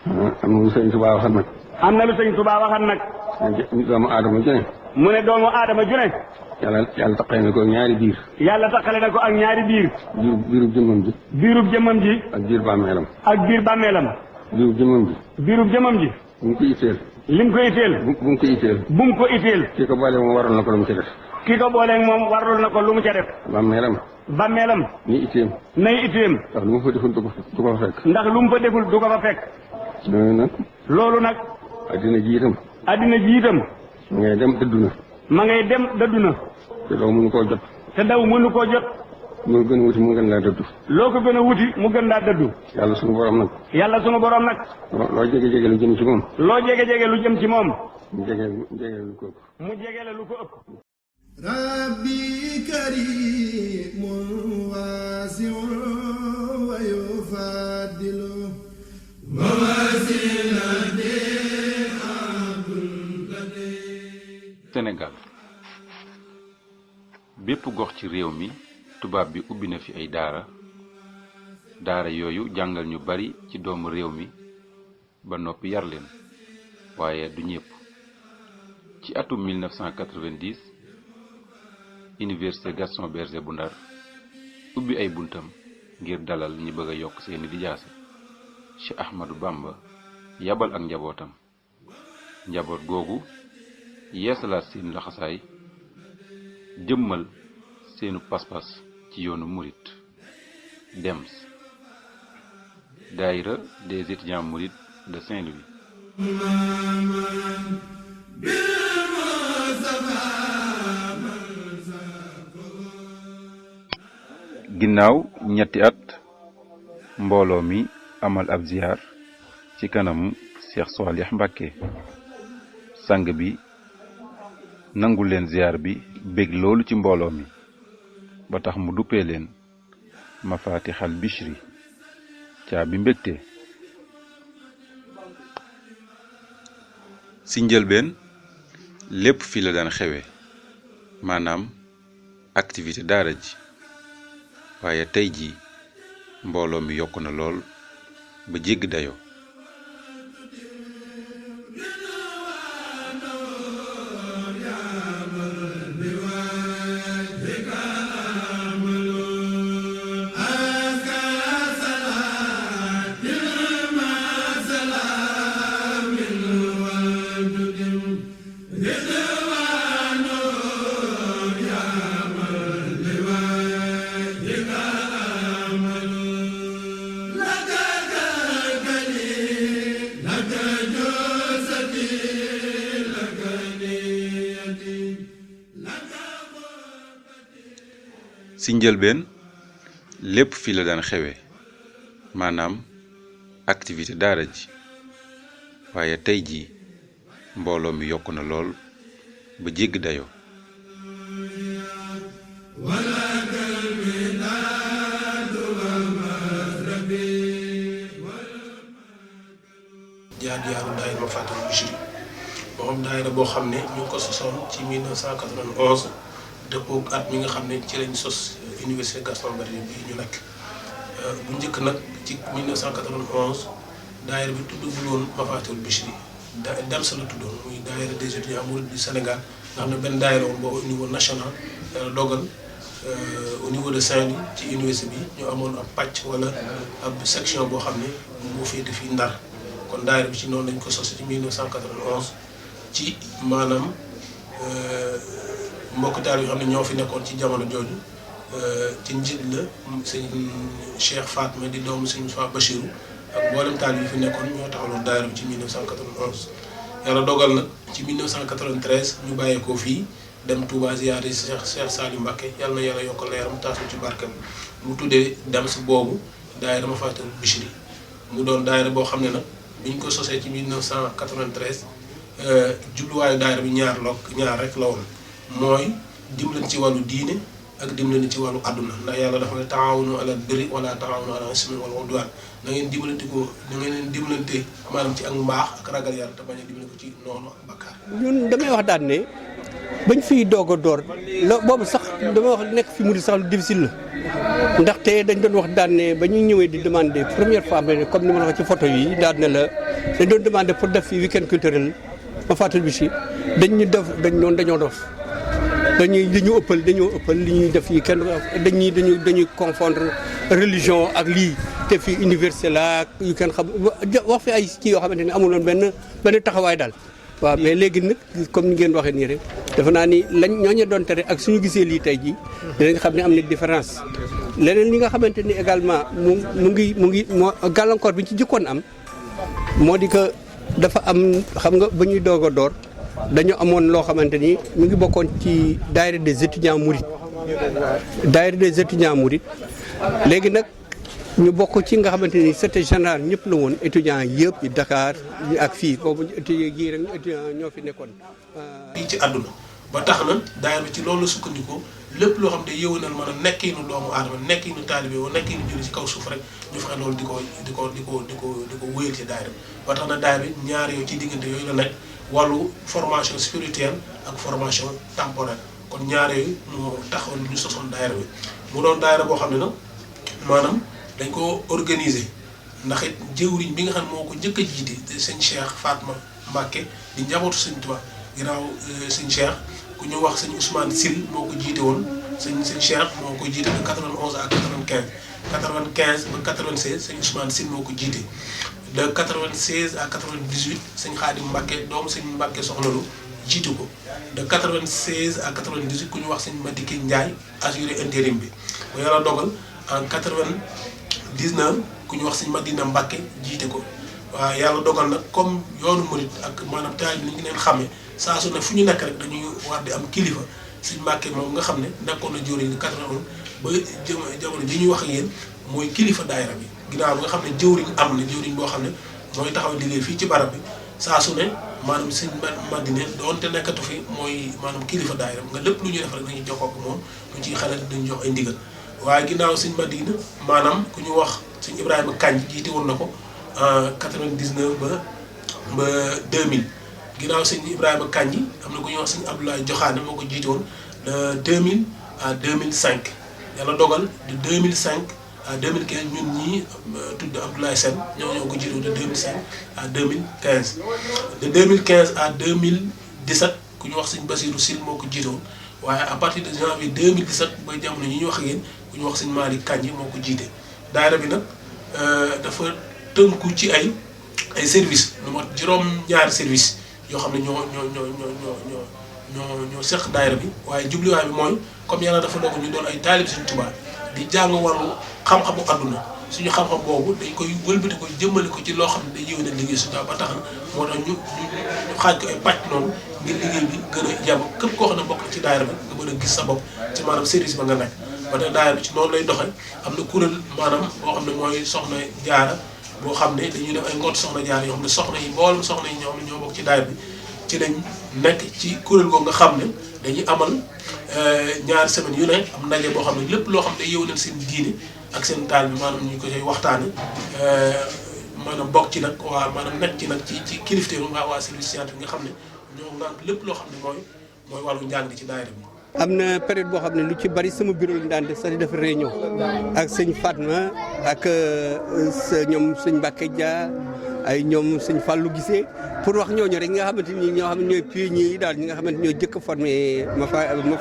am na lu sëñ Tuubaa waxan nag. am na lu sëñ Tuubaa waxan nag. doomu aadama ju ne. mu ne doomu aadama ju ne. yàlla taqale na ko ak ñaari biir. yàlla taqale na ko ak ñaari biir. biirub jëmmam ji. biirub jëmmam ji. ak biir bàmmeelam. ak biir bàmmeelam. biirub jëmmam ji. biirub jëmmam ji. bu mu ko itteel. lim ko itteel. bu mu ko itteel. bu mu ko itteel. kii ko boole moom waral na ko lu mu ci def. ki ko booleeg moom warul na ko lu mu ca def. bàmmeelam. bàmmeelam. ni itteem. nay itteem. ndax lu mu fa deful du ko fa fekk. ndax lu mu fa deful du ko fa fekk. loolu nag. addina ji itam. addina ji itam. ma ngay dem dëddu na. ma ngay dem dëddu na. te daw mënu koo jot. te daw mënu koo jot. moo gën a wuti mu gën laa dëddu. loo ko gën a wuti mu gën laa dëddu. yàlla sunu borom nag. yàlla sunu borom nag. loo jege lu jëm ci moom. loo jege lu jëm ci moom. mu jege lu ko ëpp. mu jege la lu ko ëpp. rabbi karimun wasi'un wa yufaddilu Sénégal bépp gox ci réew mi tubaab bi ubbi na fi ay daara yooyu jàngal ñu bari ci doomu réew mi ba noppi yar leen waaye du ñépp. ci atum 1990 université Gaston Berger bu Ndar ubbi ay buntam ngir dalal ñi bëgg a yokk seeni lijaasa. Cheikh Ahmadou Bamba yabal ak njabootam. njaboot googu yeesalaat seen laxasaay jëmmal seenu pas-pas ci yoonu murit. DEMS daïra des étudiants mourides de Saint-Louis. ginnaaw ñetti at mbooloo mi amal ab ziyaar ci kanamu Cheikh Souhaïlou Mbacké. sang bi nangu leen ziyaar bi bég loolu ci mbooloo mi ba tax mu duppee leen Mafatihal Bichri caabi mbégte. ci njëlbeen lépp fi la daan xewe maanaam activité daara ji waaye tey jii mbooloo mi yokku na lool ba jégg dayoo. ci njëlbeen lépp fi la daan xewe maanaam activité daara ji waaye tey jii mbooloo mi yokku na lool ba jégg dayoo. jaar-jaaru daayira Mafatihul Bichri moo xam daayira boo xam ne ñu ngi ko sosoon ci 1991 dëppoo at mi nga xam ne ci lañ sos université Gaston Berger bi ñu nekk. bu njëkk nag ci 1991 daayira bi tuddagul woon Mafatihul Bichri DEMS la tuddoon muy daayira des étudiants mourides du Sénégal nga xam ne benn daayira woon boo au niveau national dogal au niveau de Saint-Louis ci université bi ñu amoon ab pàcc wala ab section boo xam ne moo féete fii Ndar. kon daayira bi ci noonu lañ ko sos ci 1991 ci maanaam mbokk taal yoo xam ne ñoo fi nekkoon ci jamono jooju ci njiit la sëñ Cheikh Fatma di doomu sëñ Fa Bachirou ak mboolem taal yi fi nekkoon ñoo taxawaloon daayira bi ci 1991. yàlla dogal nag ci 1993 ñu bàyyeekoo fii dem Touba ziyaare Cheikh Saliou Mbacké yàlla na yàlla yokk leeram taasu ci barkam mu tuddee DEMS boobu daayira Mafatihul Bichri mu doon daayira boo xam ne nag. biñ ko sosee ci 1993 jubluwaayu daayira bi ñaar rek la woon mooy dimbalante ci wàllu diine ak dimbalante ci wàllu àdduna ndax yàlla dafa ne taawunu alal birri wala taawunu alal ismi wal udwan na ngeen dimbalante maanaam ci ak mbaax ak ragal yàlla te bañ a dimbali ko ci noonu ak bakkaar. ñun damay wax daan ne bañ fiy doog a door boobu sax damay wax nekk fi mu di sax lu difficile la ndaxte dañ doon wax daan ne ba ñu ñëwee di demander première fois comme ni ma la wax ci photo yi daan ne la dañ doon demandé pour def fii week-end culturel ma fàttali bi si dañu dof dañoo ëppal li ñuy def yi kenn dañuy confondre religion ak lii te fii université la yu kenn xam wax fi ay kii yoo xamante ni amuloon benn taxawaay daal waaw mais léegi nag comme ni ngeen waxee nii rek dafa naa ni ñooñu doon tere ak suñu gisee lii tey jii dinañ xam ne am na différence leneen li nga xamante ni également mu ngi gàllankoor bi ñu ci jëkkoon am moo di que dafa am xam nga ba ñuy doog a door dañu amoon loo xamante ni mu ngi bokkoon ci daayira des étudiants mourides léegi nag ñu bokk ci nga xamante ni c'était général ñëpp la woon étudiants yëpp Dakar ak fii boobu gii rek étudiants ñoo fi nekkoon. fii ci àdduna ba tax na daayira bi ci loolu la sukkandiku lépp loo xam ne yëwanal mën a nekkinu doomu aadama nekkinu taalibe wala nekkinu julli ci kaw suuf rek ñu fexe loolu di ko wéyal ci daayira bi ba tax na daayira bi ñaar yooyu ci diggante yooyu la nekk wàllu formation spirituelle ak formation temporelle kon ñaar yooyu moo taxoon ñu sosoon daayira bi mu doon daayira boo xam ne nag maanaam dañ ko organiser ndax it jëwriñ bi nga xam ne moo ko njëkk a jiite sëñ Cheikh Fatma Mbacké di njabootu sëñ Tuubaa ginnaaw sëñ Cheikh ku ñu wax sëñ Ousmane Sil moo ko jiite woon sëñ Cheikh moo ko jiite de 91 à 95 ba 96 sëñ Ousmane Sil moo ko jiite de 96 à 98 sëñ Khadim Mbacké doomu sëñ Mbacké Soxna Lo jiite ko de 96 à 98 ku ñu wax sëñ Madické Ndiaye assuré intérim bi ba yàlla dogal en 99 ku ñu wax sëñ Madina Mbacké jiite ko waaw yàlla dogal nag comme yoonu murit ak maanaam taal bi ni ñu leen xamee saa su ne fu ñu nekk rek dañuy war di am kilifa sëñ Mbacké moom nga xam ne nekkoon na jëwriñ 91 ba jamono ji ñuy wax ak yéen mooy kilifa daayira bi ginnaaw nga xam ne jëwriñ am na jëwriñ boo xam ne mooy taxaw liggéey fii ci barab bi saa su ne maanaam sëñ Madina doonte nekkatu fi mooy maanaam kilifa daayira nga lépp lu ñuy def rek dañuy jokkoo ak moom lu ciy xelal dañuy jox ay ndigal waaye ginnaaw sëñ Madina maanaam ku ñu wax sëñ Ibrahima Kañ jiite woon na ko en 99 ba 2000 ginnaaw sëñ Ibrahima Kañ am na ku ñuy wax sëñ Abdoulaye Joxaane moo ko jiite woon de 2000 à 2005 yàlla dogal de 2005 à 2015 ñun ñii tudd Abdoulaye Sène ñoo ko jiite woon de 2005 à 2015 de 2015 à 2017 ku ñu wax sëñ Basirou Sil moo ko jiite woon waaye à partir de janvier 2017 ba jamono ñi ñu wax ak yéen ku ñu wax sëñ Malick Kandji moo ko jiite daayira bi nag dafa tënku ci ay service lu mat juróom-ñaari service yoo xam ne ñoo seq daayira bi waaye jubluwaay bi mooy comme yàlla dafa doog ñu doon ay taalib Sëñ Tuubaa di jàng wàllu xam-xamu àdduna suñu xam-xam boobu dañ koy wëlbati ko jëmmale ko ci loo xam ne day yéwénal liggéey Sëñ Tuubaa ba tax na moo tax ñu xaaj ko ay pàcc noonu ngir liggéey bi gën a yem képp koo xam ne bokk ci daayira bi nga mën a gis sa bopp ci maanaam service ba nga nekk ba tax daayira bi ci noonu lay doxe am na kuréel maanaam boo xam ne mooy soxna jaara boo xam ne dañuy def ay ngoot soxna jaara yoo xam ne soxna yi mboolem soxna yi ñoo xam ne ñoo bokk ci daayira bi ci lañ nekk ci kuréel googu nga xam ne dañuy amal ñaari semaine yu ne am ndaje boo xam ne lépp loo xam ne yow leen seen diine ak seen taal bi maanaam ñu ko koy waxtaane maanaam bokk ci nag waa maanaam nekk ci nag ci kilifte waa service scientifique nga xam ne ñoo naan lépp loo xam ne mooy wàllu njàng ci daayira bi. am na période boo xam ne lu ci bari sama bureau lañ daan def sax di def réunion ak sëñ Fatma ak ñoom sëñ Mbacké Dia ay ñoom sëñ Fallou Guissé pour wax ñooñu rek nga xamante ni ñoo xam ne ñooy pionniers yi daal ñi nga xamante ñoo jëkk formé ma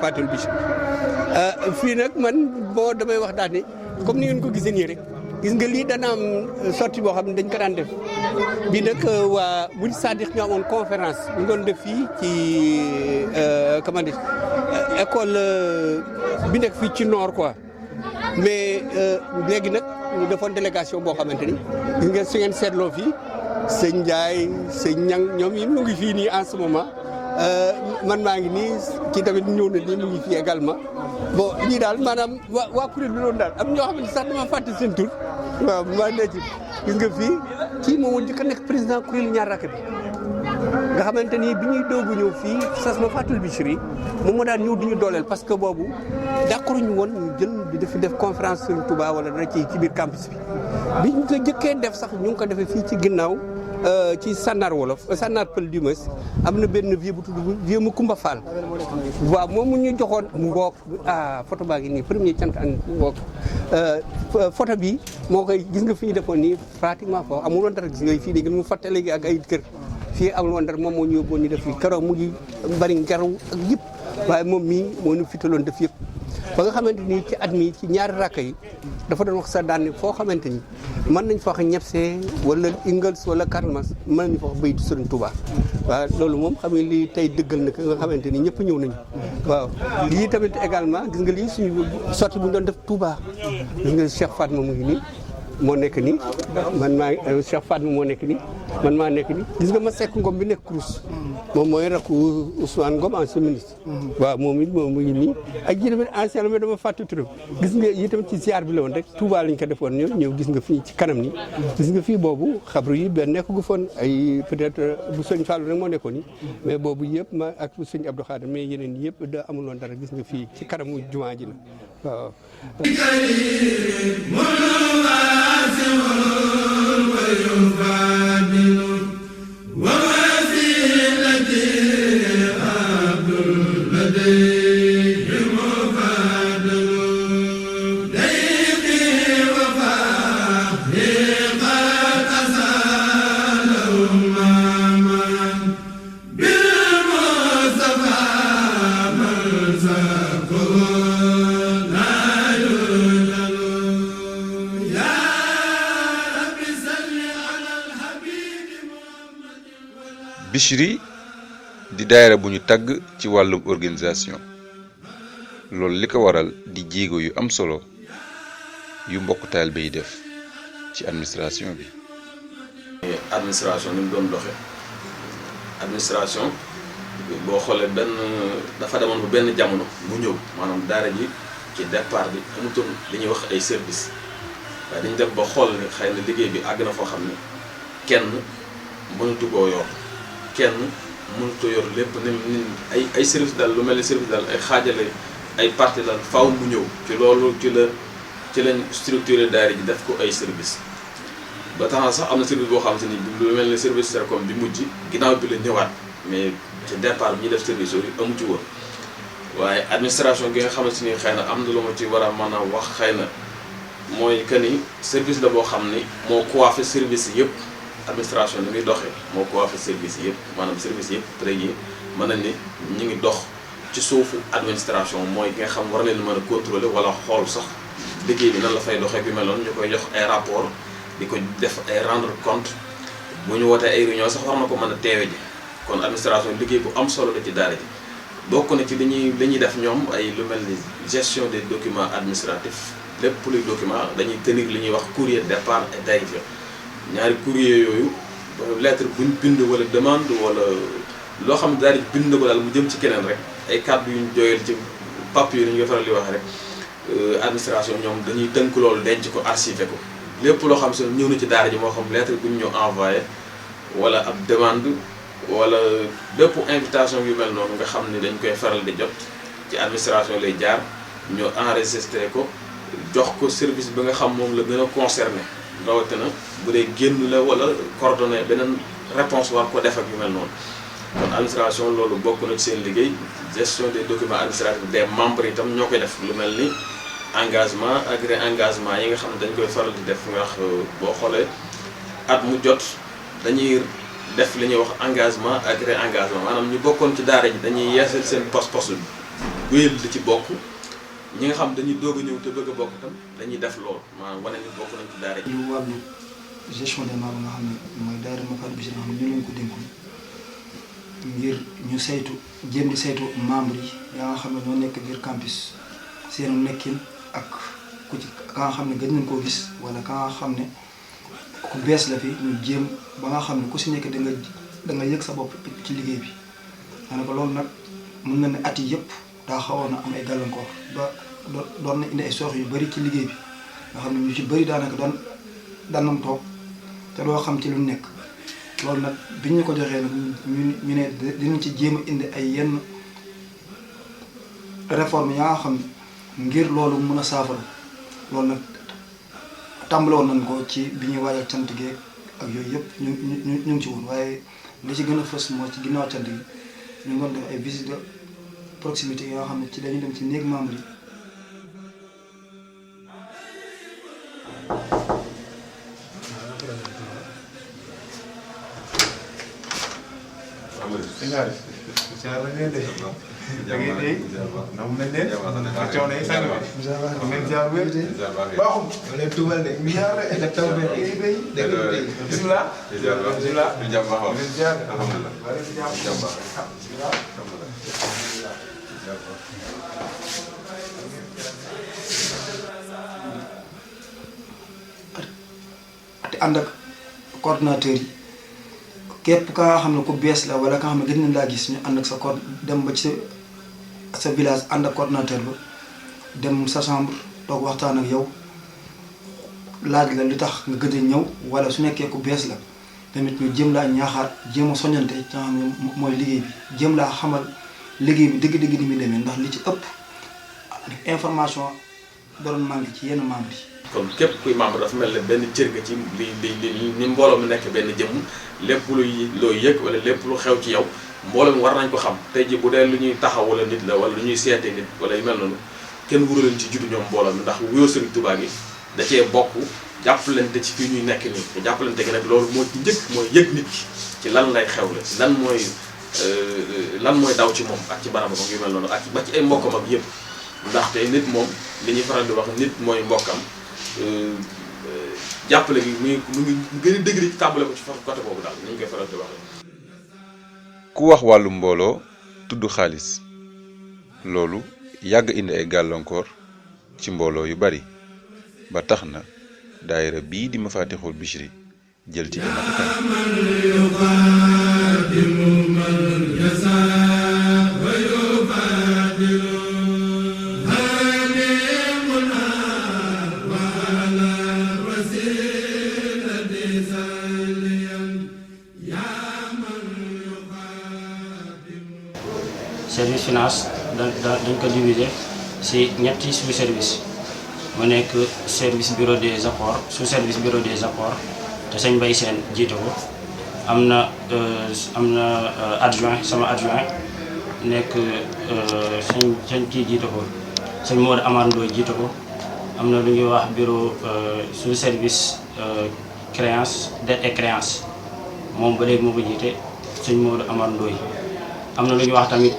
Fatul Bichri fii nag man boo damay wax daal ne comme ni ngeen ko gisee nii rek gis nga lii dana am sortie boo xam ne dañ ko daan def bii nag waa Mouride Sadikh ñoo amoon conférence ñu doon def fii ci comment dire école bi nekk fii ci nord quoi mais léegi nag ñu defoon délégation boo xamante ni gis ngeen su ngeen seetloo fii sëñ Ndiaye sëñ Ñang ñoom yi mu ngi fii nii en ce moment man maa ngi nii kii tamit ñëw na nii mu ngi fii également bon lii daal maanaam waa kuréel bi loolu daal am ñoo xam ne sax dama fàtte seen tur waaw maa ngi ci gis nga fii kii moom moo njëkk a nekk président kuréel ñaar rakk bi nga xamante ni bi ñuy doogu ñëw fii sas ma Fatul Bichri moom moo daan ñëw di ñu dooleel parce que boobu d'accord ñu woon ñu jël di def conférence Sëriñ Touba wala dara ci biir campus bi ñu ko jëkkee def sax ñu ngi ko defee fii ci ginnaaw ci Sànnaar Wolof Sànnaar Pël du moins am na benn vieux bu tudd vieux mu Kumba Fall waaw moom mu ñu joxoon mu ngoog photo baa ngi nii premier cant an ngoog photo bi moo koy gis nga fi ñu defoon nii pratiquement foofu amul woon dara gis nga fii léegi mu fàtte léegi ak ay kër fii amul woon dara moom moo ñu yóbboon ñu def fii keroog mu ngi bari ngelaw ak yëpp waaye moom mii moo ñu fitaloon def yëpp ba nga xamante ni ci at mi ci ñaari rakka yi dafa doon wax sa daan ne foo xamante ni mën nañ fa wax ñebsee wala Ingles wala Karmas mën nañu fa wax baytu Sëriñ Touba waaw loolu moom xam nga lii tey dëggal na nga xamante ni ñëpp ñëw nañu waaw lii tamit également gis nga lii suñu sotti bu ñu doon def Touba gis nga Cheikh Fatma mu ngi nii moo nekk nii man maa Cheikh Fatma moo nekk nii man maa nekk nii gis nga ma sekk ngom bi nekk Crous moom mooy rakku Ousmane Ngom ancien ministre waaw moom it moom mu ngi nii ak ji tamit ancien mais dama fàtte turam gis nga yi tamit ci ziar bi la woon rek Touba lañ ko defoon ñëw gis nga fii ci kanam ni gis nga fii boobu xabru yi benn nekk gu foon ay peut-être bu sëñ Fallou rek moo nekkoon nii mais boobu yëpp ma ak bu sëñ Abdou Khadir mais yeneen yëpp da amul woon dara gis nga fii ci kanamu jumaa ji la waaw Bichri di daayira bu ñu tagg ci wàllum organisation loolu li ko waral di jéego yu am solo yu mbokk taalibe yi def ci administration bi. administration ni mu doon doxe administration boo xoolee dafa demoon ba benn jamono mu ñëw maanaam daara ji ci départ bi amutoon li ñuy wax ay service waaye dañu dem ba xool ne xëy na liggéey bi àgg na foo xam ne kenn mënatu koo yor kenn mënut a yor lépp ni ay service daal lu mel ni service daal ay xaajale ay parti daal faaw mu ñëw ci loolu ci lañ structuré daara ji def ko ay service ba tax na sax am na service boo xam te ni lu mel ni service Sercom bi mujj ginnaaw bi la ñëwaat mais ci départ bi ñuy def service yooyu amu ci woon waaye administration gi nga xamante ni xëy na am na lu ma ci war a mën a wax xëy na mooy que ni service la boo xam ni moo coiffé service yëpp. administration ni muy doxee moo ko waafee service yëpp maanaam service yëpp tey jii mën nañ ni ñu ngi dox ci suufu administration mooy ki nga xam war leen mën a contrôler wala xool sax liggéey bi nan la fay doxee bi mel noonu ñu koy jox ay rapport di ko def ay rendre compte bu ñu wootee ay réunion sax war na ko mën a teewe ji kon administration liggéey bu am solo la ci daara ji bokk na ci li ñuy def ñoom ay lu mel ni gestion des documents administratifs lépp luy document dañuy tenir li ñuy wax courrier départ et d'arrivée ñaari courrier yooyu lettre buñ bind wala demande wala loo xam ne daal di bind ko daal mu jëm ci keneen rek ay kàddu yu ñu jooyal ci papier yi ñu koy faral di wax rek administration ñoom dañuy tënk loolu denc ko archivé ko lépp loo xam si ñëw na ci daara ji moo xam lettre bu ñu envoyé wala ab demande wala bépp invitation yu mel noonu nga xam ne dañ koy faral di jot ci administration lay jaar ñu enregistré ko jox ko service bi nga xam moom la gën a concerné rawatina bu dee génn la wala coordonné beneen réponse war ko def ak yu mel noonu kon administration loolu bokk na ci seen liggéey gestion des documents administratifs des membres itam ñoo koy def lu mel ni engagement ak réengagement yi nga xam ne dañ koy faral di def nga wax boo xoolee at mu jot dañuy def li ñuy wax engagement ak réengagement maanaam ñu bokkoon ci daara ji dañuy yeesal seen poste wéyal di ci bokk ñi nga xam dañuy doog a ñëw te bëgg a bokk itam dañuy def loolu maanaam wane ni bokk nañ ci daara ji. lu wàllu gestion des membres nga xam ne mooy daara Mafal Bichri nga xam ne ñu lañ ko dénkoon ngir ñu saytu jéem di saytu membres yi yaa nga xam ne ñoo nekk biir campus seen nekkin ak ku ci ka nga xam ne gëj nañ koo gis wala ka nga xam ne ku bees la fi ñu jéem ba nga xam ne ku si nekk da nga yëg sa bopp ci liggéey bi. daanaka loolu nag mën na ne at yi yëpp daa xawoon na am ay gàllankoor ba doon na indi ay soox yu bari ci liggéey bi nga xam ne ñu ci bari daanaka daan nañ toog te doo xam ci lu nekk. loolu nag biñ ñu ko joxee nag ñu ne dinañ ci jéem a indi ay yenn réforme yaa nga xam ngir loolu mën a saafara loolu nag tàmbale woon nañ ko ci bi ñuy waajal cant gi ak yooyu yëpp ñu ngi ci woon waaye li ci gën a fës mooy ci ginnaaw cant gi ñu ngi doon def ay visite de proximité yoo xam ne ci dañu dem ci néeg membre yi. te ànd ak coordonnateur yi képp ka nga xam ne ku bees la wala ka nga xam ne gën nañ laa gis ñu ànd ak sa code dem ba ci sa village ànd ak coordonnateur ba dem sa chambre toog waxtaan ak yow laaj la lu tax nga gëj a ñëw wala su nekkee ku bees la tamit ñu jëm laa ñaaxaat jéem a soññante ci nga xam ne mooy liggéey bi jëm laa xamal liggéey bi dëgg-dëgg ni muy demee ndax li ci ëpp information doon manqué ci yenn membres yi. kon képp kuy membre dafa mel ne benn cër nga ci li ni mbooloo mi nekk benn jëmm lépp looy yëg wala lépp lu xew ci yow mbooloo mi war nañ ko xam tey ji bu dee lu ñuy taxaw wala nit la wala lu ñuy seete nit wala yu mel noonu kenn wuru leen ci juddu ñoom mbooloo mi ndax wuyoo Sëriñ Tuubaa gi da cee bokk jàppalante ci fii ñuy nekk nii te jàppalante gi nag loolu moo ci njëkk mooy yëg nit ki ci lan lay xewle lan mooy daw ci moom ak ci barabam yu mel noonu ak ba ci ay mbokkam ak yëpp ndaxte nit moom li ñuy faral di wax nit mooy mbokkam jàppale gi mu ngi gën a dëgg ci tàmbale ko ci côté boobu daal ni ñu koy faral di waxee. ku wax wàllu mbooloo tudd xaalis loolu yàgg indi ay gàllankoor ci mbooloo yu bari ba tax na daayira bii di Mafatihul Bichri jël ci ay service finance dañ ko diviser ci ñetti sous service mu nekk service bureau des apports sous service bureau des apports te sëñ Mbaye Sène jiite ko am na adjoint sama adjoint nekk sëñ kii jiite ko sëñ Modou Amar Ndoye jiite ko am na lu ñuy wax bureau sous service créance dette et créance moom ba léegi moo ko jiite sëñ Modou Amar Ndoye am na lu ñuy wax tamit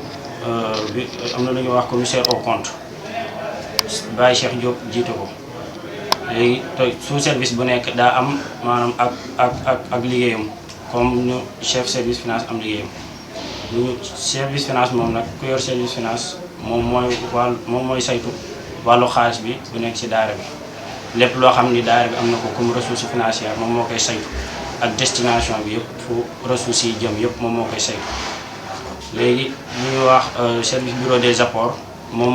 am na lu ñuy wax commissaire au compte Baye Cheikh Diop jiite ko léegi sous service bu nekk daa am maanaam ak liggéeyam comme ñu chef service finance am liggéeyam ñu service finance moom nag ku yor service finance moom mooy saytu wàllu xaalis bi bu nekk ci daara bi lépp loo xam ni daara bi am na ko comme ressource financière moom moo koy saytu ak destination bi yëpp fu ressources yi jëm yëpp moom moo koy saytu léegi li ñuy wax service bureau des apports moom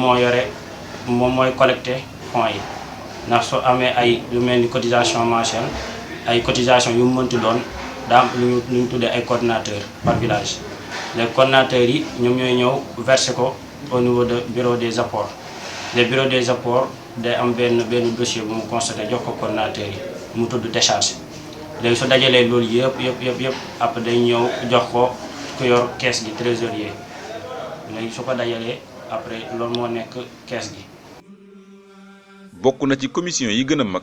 mooy collecté fonds yi ndax soo amee ay lu mel ni cotisation mensuelle ay cotisation yu mu mënti doon daa am lu ñu tuddee ay coordonnateurs par village les coordonnateurs yi ñoom ñooy ñëw verser ko au niveau de bureau des apports les bureaux des apports day am benn dossier bu mu constaté jox ko coordonnateurs yi mu tudd décharge léegi su dajalee loolu yëpp après day ñëw jox ko ku yor kees gi trésorier léegi su ko dajalee après loolu moo nekk kees gi. bokk na ci commission yi gën a mag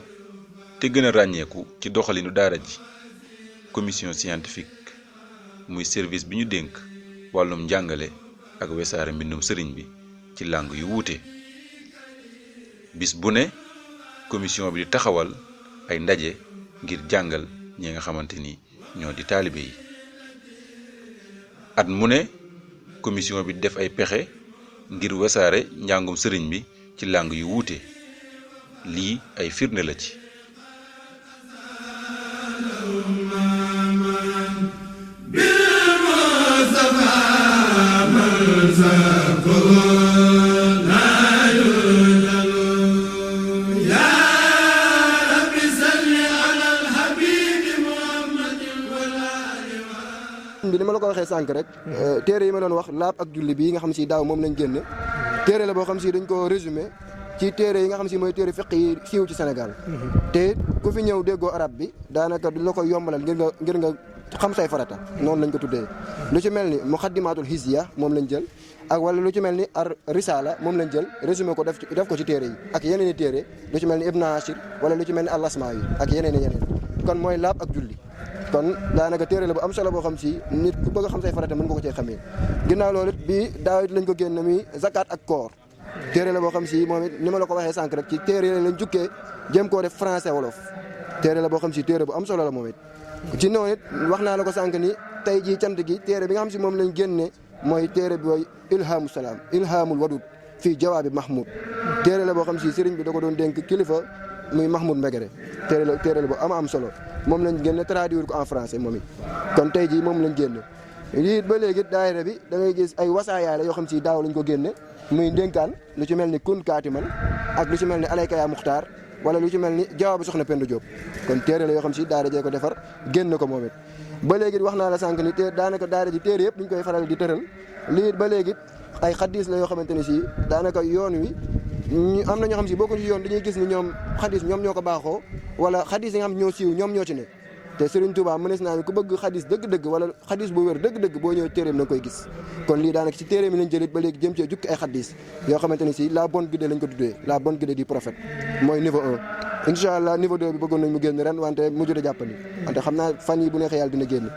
te gën a ràññeeku ci doxalinu daara ji commission scientifique muy service bi ñu dénk wàllum njàngale ak wesaare mbindum sëriñ bi ci langue yu wuute bis bu ne commission bi di taxawal ay ndaje ngir jàngal ñi nga xamante ni ñoo di taalibe yi at mu ne commission bi def ay pexe ngir wesaare njàngum sëriñ bi ci langue yu wuute lii ay firnde la ci. bi ni ma la ko waxee sànq rek téere yi ma doon wax laab ak julli bii nga xam si daaw moom lañ génne téere la boo xam si dañ ko résumé ci téere yi nga xam si mooy téere fiq yi siiw ci Sénégal te ku fi ñëw déggoo arab bi daanaka du la koy yombalal ngir nga xam say farata noonu lañ ko tuddee lu ci mel ni muqaddimatul hizya moom lañ jël ak wala lu ci mel ni ar risala moom lañ jël résumé ko def ko ci téere yi ak yeneen i téere lu ci mel ni ibn Ashir wala lu ci mel ni al-asma yi ak yeneen kon mooy laab ak julli kon daanaka téere la bu am solo boo xam si nit ku bëgg a xam say farata mën nga ko cee xamee ginnaaw loolu it bii daaw it lañ ko génn muy zakat ak koor téere la boo xam si moom it ni ma la ko waxee sànq rek ci téere lañ jukkee jéem koo def français wolof téere la boo xam si téere bu am solo la moom it ci noonu it wax naa la ko sànq ni tey jii cant gi téere bi nga xam si moom lañ génne mooy téere bi mooy ilhamu salaam ilhamul wadud fii jawaabi mahmoud téere la boo xam si sëriñ bi da ko doon dénk kilifa muy Mahmoud Mbegere téere la bu am solo moom lañ génne traduire ko en français moom it kon tey jii moom lañ génne lii ba léegi daayira bi da ngay gis ay wasaayaale yoo xam si daaw lañ ko génne muy ndénkaan lu ci mel ni kun kaatiman ak lu ci mel ni alayka yaa muxtaar wala lu ci mel ni jawaabu soxna Penda Diop kon téere la yoo xam si daara jee ko defar génn ko moom it ba léegi wax naa la sànq ni daanaka daara ji téere yëpp dañ koy faral di tëral lii ba léegi ay xaddiis la yoo xamante ni si daanaka yoon wi am na ñoo xam si bokkuñ ci yoon dañuy gis ni ñoom xadis ñoom ñoo ko baaxoo wala xadis yi nga xam ñoo siiw ñoom ñoo ci ne te Serigne Touba mënees naa ne ku bëgg xadis dëgg-dëgg wala xadis bu wér dëgg-dëgg boo ñëwee téeréem na nga koy gis kon lii daanaka ci téeréem lañ jëlit ba léegi jëm cee jukki ay xadis yoo xamante ni si la bonne guidée lañ ko tuddee la bonne guidée du prophète mooy niveau 1 incha allah niveau 2 bi bëggoon nañ mu génn ren wante mujj da jàppandi wante xam naa fan yi bu neexee yàlla dina génn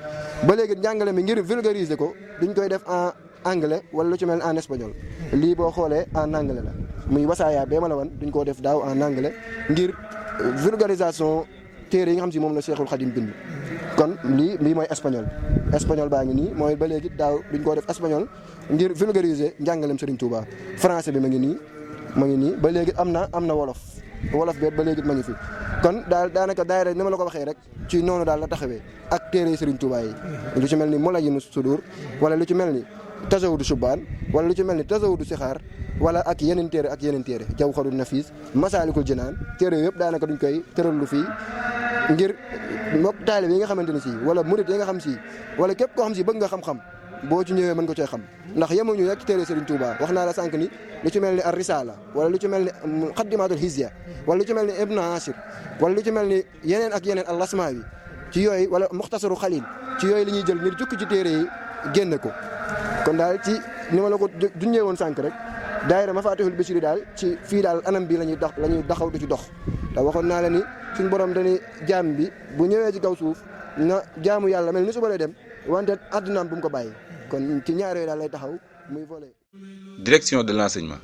ba léegi njàngale mi ngir vulgariser ko duñ koy def en anglais wala lu ci mel en espagnol lii boo xoolee en anglais la muy wasaaya bee ma la wan duñ koo def daaw en anglais ngir vulgarisation téere yi nga xam si moom la Cheikhul Khadim bind kon lii mooy espagnol baa ngi nii mooy ba léegi daaw duñ koo def espagnol ngir vulgariser njàngalem Serigne Touba français bi ma ngi nii ba léegi am na wolof beet ba léegi ma ngi fi kon daanaka daayira ni ma la ko waxee rek ci noonu daal la taxawee ak téere Serigne Touba yi lu ci mel ni Mulayinu Sudur wala lu ci mel ni Tazawudu Shubaan wala lu ci mel ni Tazawudu Sixaar wala ak yeneen téere Jawharun Nafis Masaalikul Jinaan téere yëpp daanaka duñ koy tërallu fii ngir mbokk taalib yi nga xamante ni si wala murit yi nga xam si wala képp koo xam si bëgg nga xam-xam boo ci ñëwee mën ko cee xam ndax yemuñu rek ci téere Serigne Touba wax naa la sànq ni lu ci mel ni ar-Risala wala lu ci mel ni Muqaddimatul Hizya wala lu ci mel ni Ibn Ashir wala lu ci mel ni yeneen ak yeneen al-Asmawi ci yooyu wala Muxtasaru Xalil ci yooyu la ñuy jël ngir jukki ci téere yi génne ko kon daal ci ni ma la ko junjee woon sànq rek daayira Mafatihul Bichri daal ci fii daal anam bi la ñuy daxaw du ci dox te waxoon naa la ni suñ borom dañuy jaam bi bu ñëwee ci kaw suuf na jaamu yàlla mel ni suba lay dem wante àddunaam bu mu ko bàyyi kon ci ñaar yooyu daal lay taxaw muy volet. Direction de l'enseignement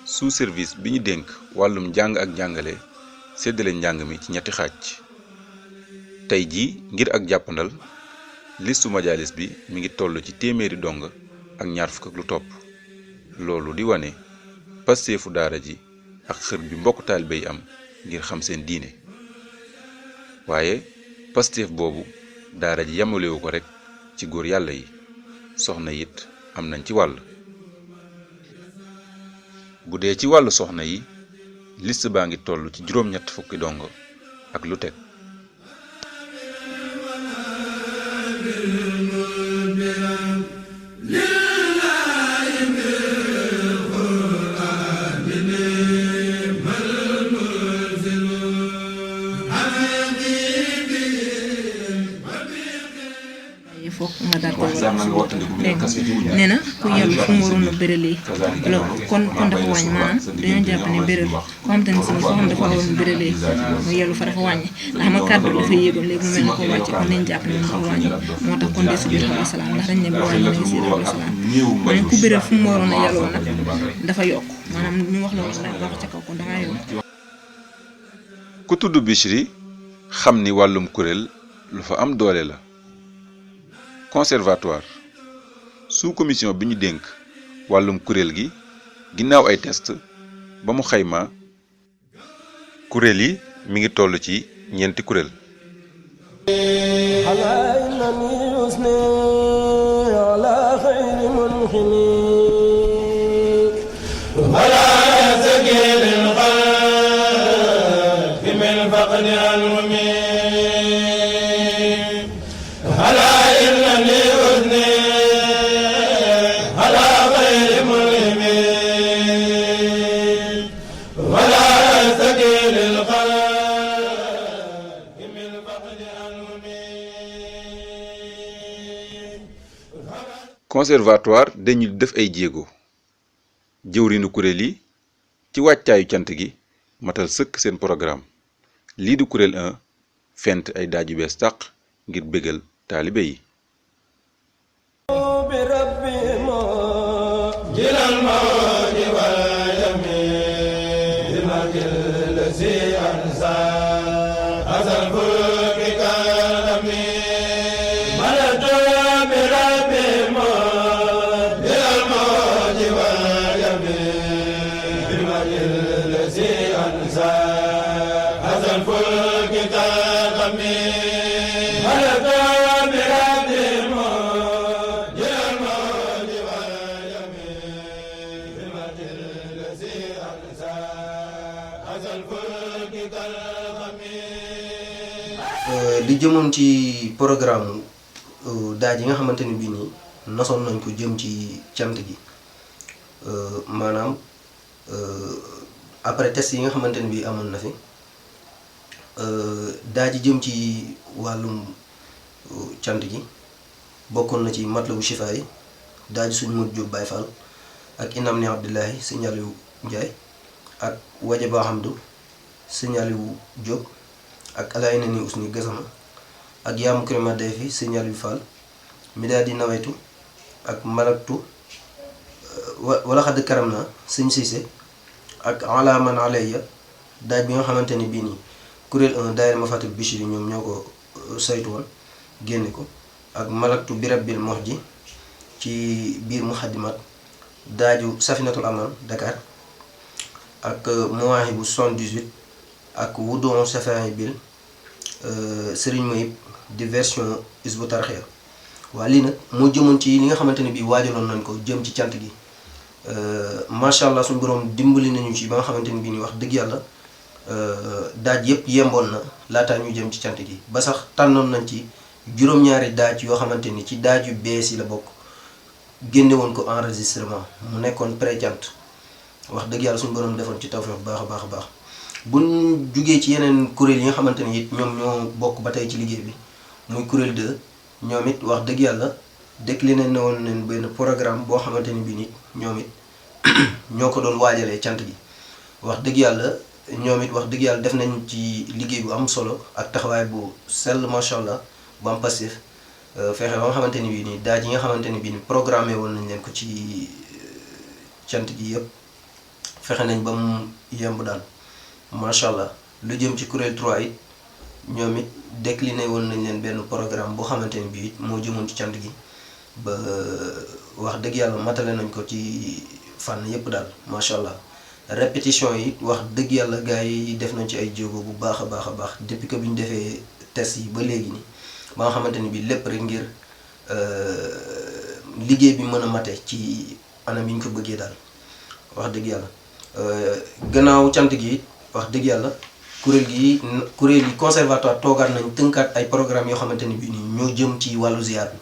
sous-service bi ñu dénk wàllum njàng ak njàngale séddale njàng mi ci ñetti xaaj tey jii ngir ak jàppandal listu majalis bi mi ngi toll ci téeméeri dong ak ñaar fukk ak lu topp loolu di wane pasteefu daara ji ak xër bi mbokk taalibe yi am ngir xam seen diine waaye pasteef boobu daara ji yamalewu ko rek ci góor yàlla yi soxna it am nañ ci wàll bu dee ci wàllu soxna yi liste baa ngi toll ci juróom-ñett fukki dongo ak lu teg nga daal ko nee na ku yem fu mu waroon a béralee la kon dafa wàññi maanaam dañoo jàpp ne béral koo xam te ne si foo xam dafa waroon a béralee mu yellu fa dafa wàññi ndax ma kàddu dafa yéegoon léegi mu mel ne ko wàcce kon nañ jàpp ne dafa wàññi moo tax kon desu biir xaw salaam ndax dañ ne boo wàññi nañ si rabi salaam ma ne ku béral fu mu waroon a yelloo nag dafa yokk maanaam ñu wax la woon nag wax ca kaw kon dangaa yokk. ku tudd Bichri xam ni wàllum kuréel lu fa am doole la. conservatoire sous commission bi ñu dénk wàllum kuréel gi ginnaaw ay test ba mu xayma kuréel yi mi ngi toll ci ñeenti kuréel conservatoire dañu def ay jéego jëwriñu kuréel yi ci wàccaayu cant gi matal sëkk seen programme lii di kuréel 1 fent ay daaj yu bees tàq ngir bégal taalibe yi li jëmoon ci programme daaj yi nga xamante ni bii nii nasoon nañ ko jëm ci cant gi maanaam après test yi nga xamante ni bii amoon na fi daaj yi jëm ci wàllum cant gi bokkoon na ci matlabu shifa yi daaj suñu Modou Diop Baye Fall ak inam ni Abdullahi sëñ Aliou Ndiaye ak wajaba hamdu sëñ Aliou Diop ak alaay na ni usni gasama ak yaamu krima day fi sëñ Aliou Fall mi daal di nawetu ak malaktu wala xadd karam naa sëñ Cissé ak alaman alayya daaj bi nga xamante ni bii nii kuréel 1 daayira Mafatul Bichri yi ñoom ñoo ko saytu woon génne ko ak malaktu birabil mox ji ci biir muxaddimat daaju safinatul aman Dakar ak mawaahibu 78 ak wudon safari bil Serigne Mayib di version Hizbut Tarqiyyah waa lii nag moo jëmoon ci li nga xamante ne bii waajaloon nañ ko jëm ci cant gi macha allah suñu borom dimbali nañu ci ba nga xamante ne bii nii wax dëgg yàlla daaj yëpp yemboon na laataa ñu jëm ci cant gi ba sax tànnoon nañ ci juróom-ñaari daaj yoo xamante ni ci daaj yu bees yi la bokk génne woon ko enregistrement mu nekkoon pré-cant wax dëgg yàlla suñu borom defoon ci tawfeex bu baax a baax a baax buñ jugee ci yeneen kuréel yi nga xamante ni it ñoom ñoo bokk ba tey ci liggéey bi muy kuréel 2 ñoom it wax dëgg yàlla décliné na woon leen benn programme boo xamante ni bii nit ñoom it ñoo ko doon waajalee cant gi wax dëgg yàlla ñoom it wax dëgg yàlla def nañ ci liggéey bu am solo ak taxawaay bu sell macha allah bu am passif fexe ba nga xamante ni bii nii daaj yi nga xamante ni bii nii programmé woon nañ leen ko ci cant gi yëpp fexe nañ ba mu yemb daal macha allah lu jëm ci kuréel 3 it ñoom it décliné woon nañ leen benn programme boo xamante ni bii it moo jëmoon ci cant gi ba wax dëgg yàlla matale nañ ko ci fànn yëpp daal macha allah répétition yi wax dëgg yàlla gars yi def nañ ci ay jéego bu baax a baax a baax depuis que bi ñu defee test yi ba léegi nii ba nga xamante ni bii lépp rek ngir liggéey bi mën a mate ci anam yi ñu ko bëggee daal wax dëgg yàlla gannaaw cant gi wax dëgg yàlla kuréel yi conservatoire toogaat nañ tënkaat ay programme yoo xamante ni bii nii ñoo jëm ci wàllu ziar bi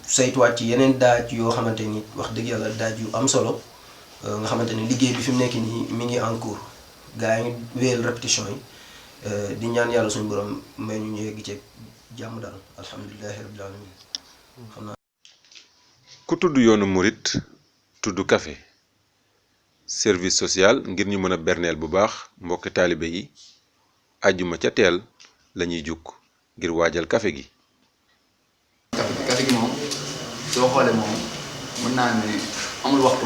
saytuwaat ci yeneen daaj yoo xamante ni wax dëgg yàlla daaj yu am solo nga xamante ni liggéey bi fi mu nekk nii mi ngi en cours gars yi ngi wéyal répétition yi di ñaan yàlla suñu borom may ñu yegg ci jàmm daal alhamdulilahi rabbil alamin xam naa. ku tudd yoonu murit tudd café service social ngir ñu mën a berneel bu baax mbokki taalibe yi àjjuma ca teel lañuy jukk ngir waajal café gi. café gi moom soo xoolee moom mën naa ne amul waxtu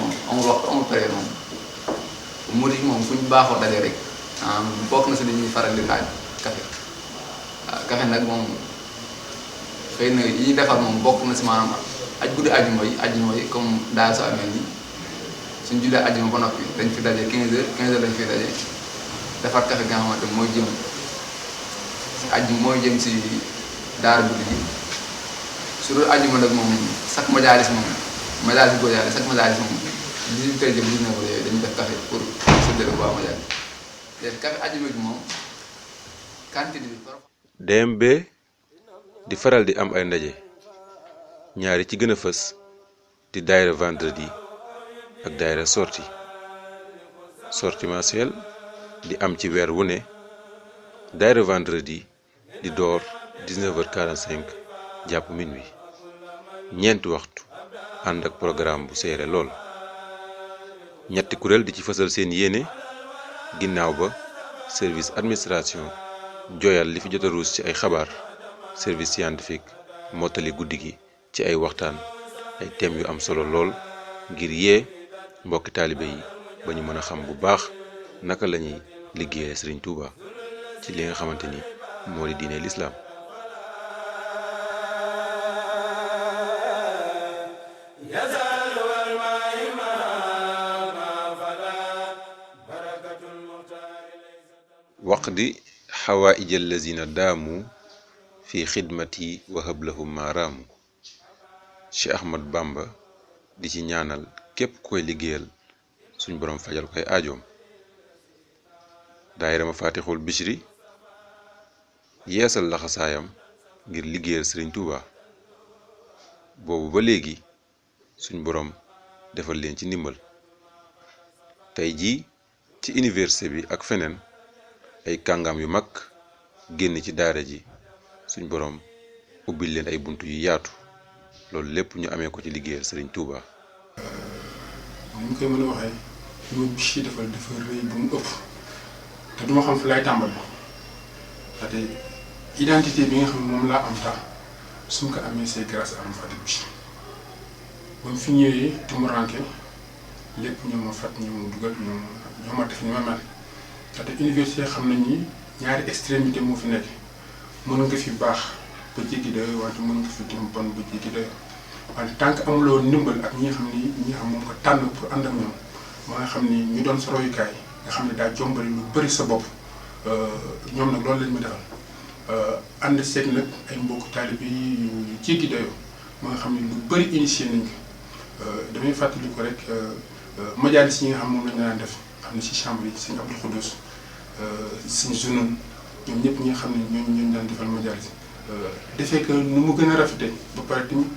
amul période moom murit moom fu ñu baaxoo dalee rek bokk na si li ñuy faral di laaj café waaw café nag moom xëy na yi ñuy defar moom bokk na si maanaam guddi ajjuma yi comme daal soo amee nii suñ jullee ajjuma ba noppi dañ fi daje 15h dañ fi daje defar café nga xamante mooy jëm si ajjuma mooy jëm si daara guddi gi su dul ajjuma nag moom chaque majaalis moom majaalis boo yàlla chaque majaalis moom 18h jëm 19h yooyu dañuy def café pour séddale ko waa majaalis léegi café ajjuma gi moom quantité bi. DMB di faral di am ay ndaje ñaari ci gën a fës di daayira vendredi ak daayira sortie mensuelle di am ci weer wu ne daayira vendredi di door 19h45 jàpp minuit ñeenti waxtu ànd ak programme bu seere lool ñetti kuréel di ci fësal seen yéene ginnaaw ba service administration joyal li fi jot a ruus ci ay xabaar service scientifique mottali guddi gi ci ay waxtaan ay thèmes yu am solo lool ngir yee mbokki taalibe yi ba ñu mën a xam bu baax naka la ñuy liggéeyee Serigne Touba ci li nga xamante ni moo di diine lislaam waqdi xawaaij allazina daamu fi xidmati wa hablahum maaraamu Cheikh Ahmad Bamba di ci ñaanal képp koy liggéeyal suñ boroom fajal koy aajoom daayira Mafatihul Bichri yeesal laxasaayam ngir liggéeyal Serigne Touba boobu ba léegi suñ boroom defal leen ci ndimbal tey jii ci université bi ak feneen ay kàngam yu mag génn ci daara ji suñ boroom ubbil leen ay bunt yu yaatu loolu lépp ñu amee ko ci liggéeyal Serigne Touba. ni ñu koy mën a waxee li ma Bichri defal dafa rëy bu mu ëpp te duma xam fu lay tàmbali te identité bi nga xam ne moom laa am tax suñ ko amee c'est grâce à Mafaatihul Bichri ba mu fi ñëwee te mu ranke lépp ñoo ma fat ñoo ma dugal ñoo ma def ni ma mel te université xam nañ ni ñaari extrémité moo fi nekk mën nga fi baax ba jéggi doy wante mën nga fi dem bon ba jéggi doy wante tant que amuloo ndimbal ak ñi nga xam moom nga tànn pour ànd ak ñoom ba nga xam ni ñu doon sa royukaay nga xam ne daa jombali lu bëri sa bopp ñoom nag loolu lañ ma defal ànd seet nag ay mbokku taalibe yi yu jéggi doyoo ba nga xam ne lu bëri initié nañ ko damay fàttali ko rek majaalis yi nga xam moom lañ daan def xam ne si chambre yi sëñ Abdou Khoudous sëñ Zunoun ñoom ñëpp ñi nga xam ne ñooñu daan defal majaalis defee que nu mu gën a rafete ba pare tamit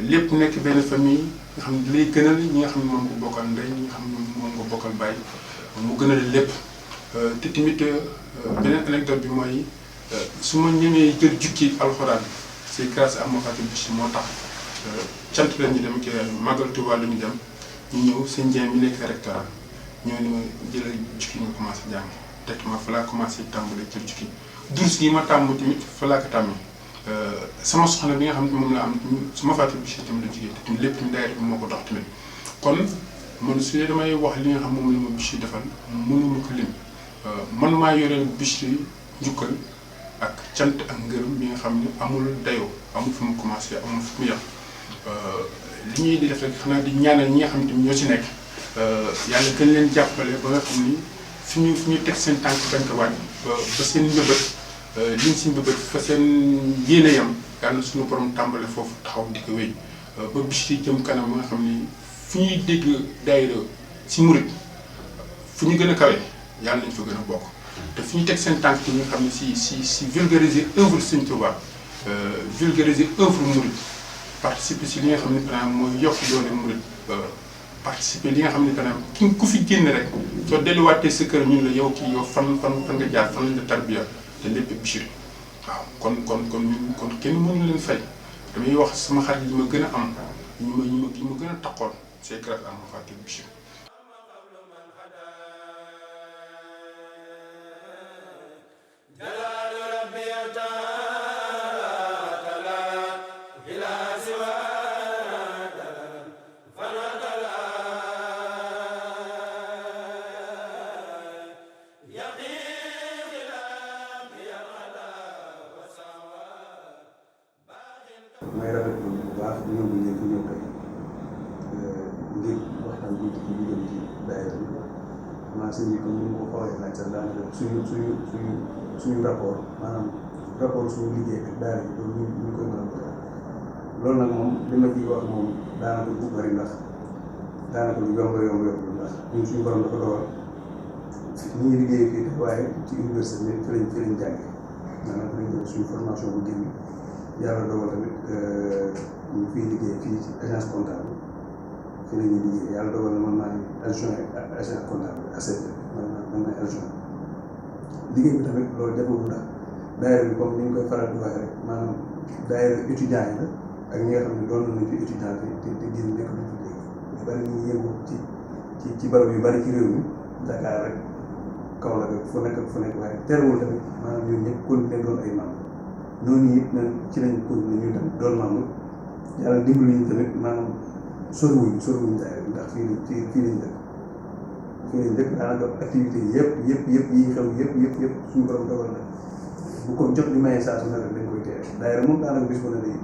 lépp nekk benn famille nga xam ne lay gënal ñi nga xam ne moom ko bokkal ndey ñi nga xam ne moom ko bokkal bàyyi mu gënal lépp te tamit beneen anecdote bi mooy su ma ñemee jël jukki alxuraan c'est grâce à Mafaatihul Bichri moo tax cant la ñu dem ke Magal Touba la ñu dem ñu ñëw sëñ Dieng mi nekk rectorat ñoo ni ma jëlal jukki nga commencé jàng directement fa laa commencé tàmbale jël jukki durs yi ma tàmm tamit fa laa ko tàmmee sama soxna bi nga xam ne moom la am su Mafaatihul Bichri tamit la jigéen te tamit lépp tamit daayira bi moo ko dox tamit kon man su dee damay wax li nga xam moom la ma Bichri defal mënuma ko lim man maa yoreel Bichri njukkal ak cant ak ngërëm bi nga xam ne amul dayoo amul fu mu commencé amul fu mu yem li ñuy di def rek xanaa di ñaanal ñi nga xam ne ñoo ci nekk yàlla gën leen jàppale ba nga xam ni fi ñu teg seen tànk bañ ko wàññi ba seen mbëbët liñ si mbëbët fa seen yéene yam yàlla suñu borom tàmbale foofu taxaw di ko wéy ba Bichri jëm kanam ba nga xam ni fu ñuy dégg daayira si murit fu ñu gën a kawe yàlla nañ fa gën a bokk te fi ñu teg seen tànk yi nga xam ne si vulgariser œuvre Sëñ Tuubaa vulgariser œuvre murit participer si li nga xam ne par exemple mooy yokk doole murit participer li nga xam ne par exemple ku fi génn rek soo delluwaatee sa kër ñun la yow kii yow fan nga jaar fan lañ la tarbiya te lépp Bichri waaw kon kenn mënu leen fay damay wax sama xarit yi ma gën a am yi ma gën a taxoon c'est grâce à Mafaatihul Bichri. may rafetlu bu baax ñëw bi ngeen fi ñëw tey ngir waxtaan bi ci lu jëm ci daayira bi commencé ni comme ni ma ko xoolee laaj sax daanaka suñu rapport maanaam rapport suñu liggéey ak daara yi loolu ñu koy mën a bëgg loolu nag moom li ma ciy wax moom daanaka bu bëri ndax daanaka lu yomb ndax ñun suñu borom dafa dogal ñu ngi liggéey fii waaye ci université bi fi lañ jàngee maanaam fi lañ def suñu formation bu génn yàlla dogal tamit ñu fiy liggéey fii ci agence comptable fi la ñuy liggéey yàlla dogal na man maay adjoint agence comptable ACP man maay adjoint liggéey bi tamit loolu deful ndax daayira bi comme ni ñu koy faral di waxee rek maanaam daayira étudiant yi la ak ñi nga xam ne doon nañ fi étudiant te génn nekk duñ fi léegi ñu bari ñu ngi yëngu ci barab yu bari ci réew mi Dakar rek Kaolack ak fu nekk waaye terewul tamit maanaam ñun ñëpp continuer doon ay membre noonu it nañ ci lañ continuer ñu tamit doon membre yàlla dimbali ñu tamit maanaam soriwuñ daayira ndax fii lañ dëkk daanaka activité yëpp yi xew yëpp suñu borom dogal na bu ko jot di maye saa su ne rek dañ koy teew daayira moom daanaka bis bu ne day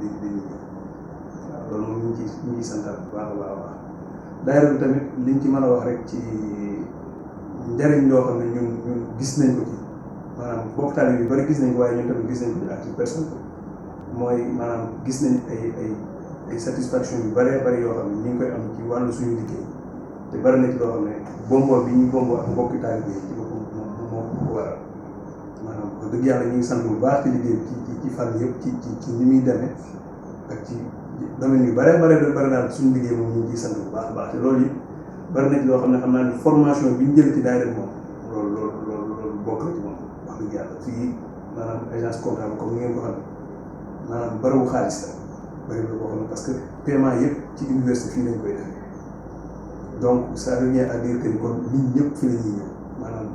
waaw loolu moom ñu ngi santal bu baax a baax daayira bi tamit liñ ci mën a wax rek ci njariñ loo xam ne ñun gis nañ ko ci maanaam bokk taalibe yu bari gis nañ ko waaye ñun tamit gis nañ ko ci acte personnel mooy maanaam gis nañ ay satisfaction yu bëree bëri yoo xam ne ñu ngi koy am ci wàllu suñu liggéey te bari na ci loo xam ne bomboo bi ñu bomboo ak mbokki taalibe yi ci boppam moo ko waral maanaam wax dëgg yàlla ñu ngi sant bu baax ci liggéey bi ci fànn yëpp ci ni muy demee ak ci domaine yu bëree bëri daal suñu liggéey moom ñu ngi ciy sant bu baax a baax te loolu it bari na ci loo xam ne xam naa ne formation bi ñu jël ci daayira moom loolu bokk na ci moom wax dëgg yàlla fii maanaam agence comptable comme ni ngeen ko xam ne maanaam bariwu xaalis la bari la boo xam ne parce que paiement yëpp ci université fii lañ koy defee donc ça revient à dire que ni kon nit ñëpp fi la ñuy ñëw maanaam